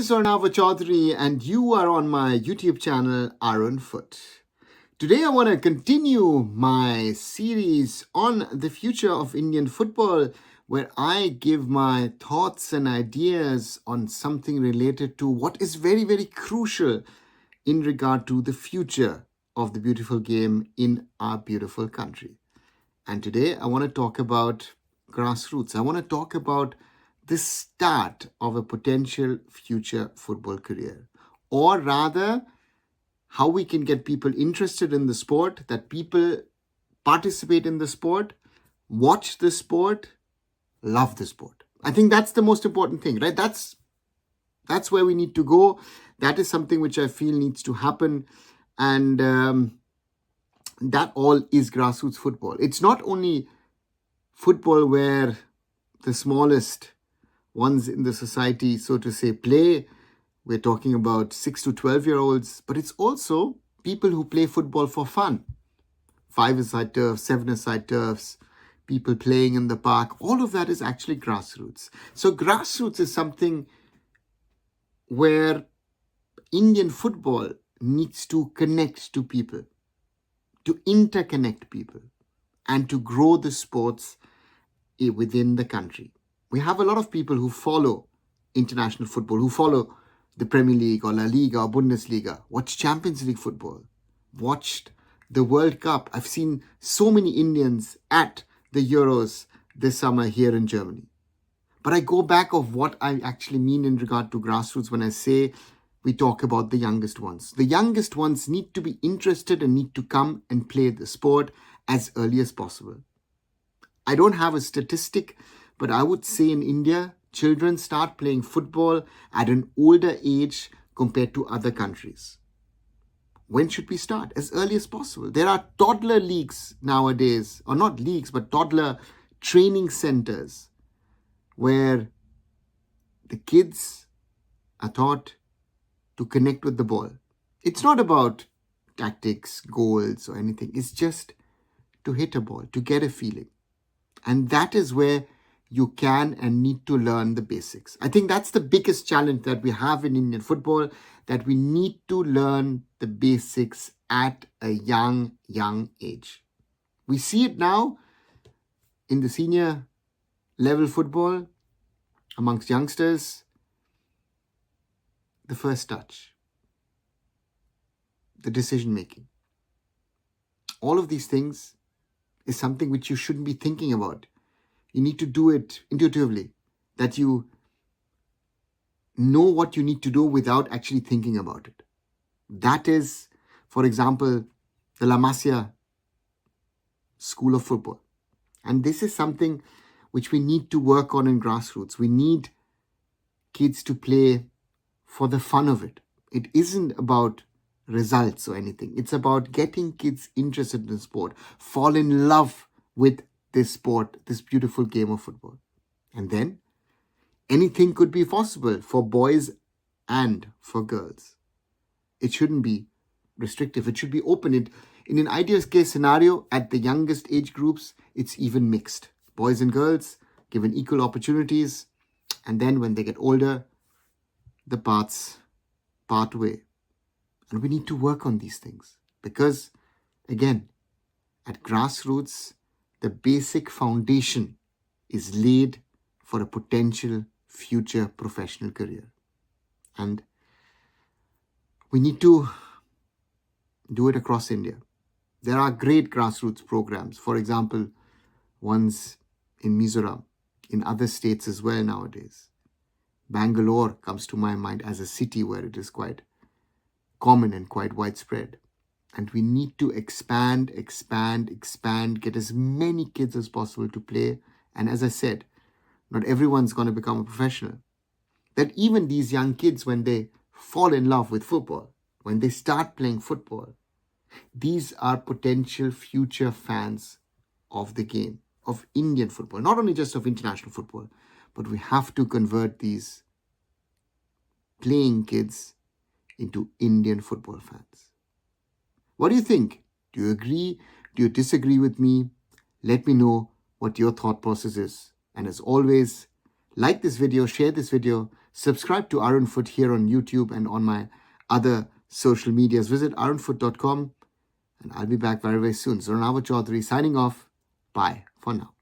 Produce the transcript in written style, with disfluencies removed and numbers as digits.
is Arunava Chaudhuri, and you are on my YouTube channel, Arunfoot. Today, I want to continue my series on the future of Indian football, where I give my thoughts and ideas on something related to what is very, very crucial in regard to the future of the beautiful game in our beautiful country. And today, I want to talk about grassroots. I want to talk about the start of a potential future football career, or rather, how we can get people interested in the sport, that people participate in the sport, watch the sport, love the sport. I think that's the most important thing, right? That's where we need to go. That is something which I feel needs to happen. And that all is grassroots football. It's not only football where the smallest ones in the society, so to say, play. We're talking about 6 to 12-year-olds, but it's also people who play football for fun. 5-a-side turfs, 7-a-side turfs, people playing in the park. All of that is actually grassroots. So grassroots is something where Indian football needs to connect to people, to interconnect people, and to grow the sports within the country. We have a lot of people who follow international football, who follow the Premier League or La Liga or Bundesliga, watch Champions League football, watched the World Cup. I've seen so many Indians at the Euros this summer here in Germany. But I go back of what I actually mean in regard to grassroots when I say we talk about the youngest ones. The youngest ones need to be interested and need to come and play the sport as early as possible. I don't have a statistic, but I would say in India, children start playing football at an older age compared to other countries. When should we start? As early as possible. There are toddler leagues nowadays, or not leagues, but toddler training centers where the kids are taught to connect with the ball. It's not about tactics, goals, or anything. It's just to hit a ball, to get a feeling. And that is where you can and need to learn the basics. I think that's the biggest challenge that we have in Indian football, that we need to learn the basics at a young age. We see it now in the senior level football amongst youngsters. The first touch, the decision making. All of these things is something which you shouldn't be thinking about. You need to do it intuitively, that you know what you need to do without actually thinking about it. That is, for example, the La Masia School of Football. And this is something which we need to work on in grassroots. We need kids to play for the fun of it. It isn't about results or anything. It's about getting kids interested in the sport, fall in love with this sport, this beautiful game of football. And then anything could be possible for boys and for girls. It shouldn't be restrictive. It should be open. In an ideal case scenario, at the youngest age groups, it's even mixed. Boys and girls given equal opportunities. And then when they get older, the paths part way. And we need to work on these things because, again, at grassroots, the basic foundation is laid for a potential future professional career. And we need to do it across India. There are great grassroots programs. For example, ones in Mizoram, in other states as well nowadays. Bangalore comes to my mind as a city where it is quite common and quite widespread. And we need to expand, get as many kids as possible to play. And as I said, not everyone's going to become a professional. That even these young kids, when they fall in love with football, when they start playing football, these are potential future fans of the game, of Indian football, not only just of international football, but we have to convert these playing kids into Indian football fans. What do you think? Do you agree? Do you disagree with me? Let me know what your thought process is. And as always, like this video, share this video, Subscribe to Arunfoot here on YouTube and on my other social medias. Visit arunfoot.com and I'll be back very, very soon. So Arunava Chaudhuri signing off. Bye for now.